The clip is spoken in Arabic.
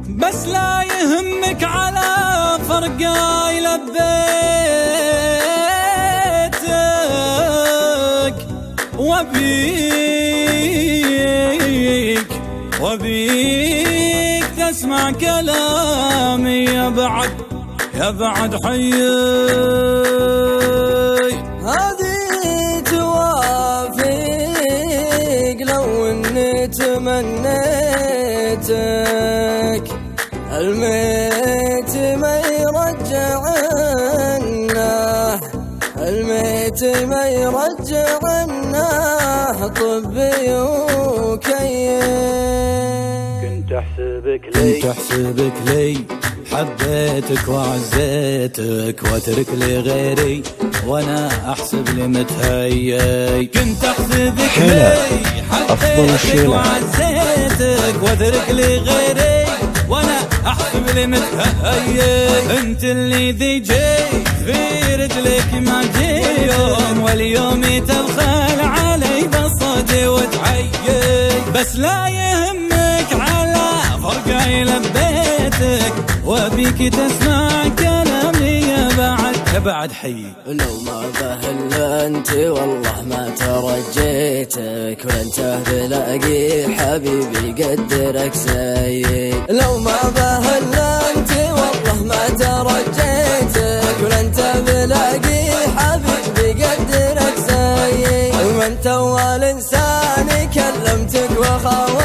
بس لا يهمك على فرقاي لبيتك، وبيك تسمع كلامي يا بعد حيي. هذه توافق لو اني تمنيتك، الميت ما يرجعنا، الميت ما يرجعنا، طبي وكيف. كنت احسبك لي حبيتك وعزيتك، واترك لي غيري وانا احسب لي متهيي. كنت احسبك لي حبيتك وعزيتك، واترك لي غيري وانا احسب لي متهيي. انت اللي ذي جيت في رجلك ما جي يوم، واليوم تبخل علي بصدي وتعيي. بس لا يهمك على فرقاي لبيتك، وبيك تسمع كلامي يا بعد حي. لو ما بهل انت والله ما ترجيتك، وانت بلاقي حبيبي قدرك سيد. لو ما بهل انت والله ما ترجيتك، وانت بلاقي حبيبي قدرك سيد. وانت اول انسان كلمتك وخاوتك،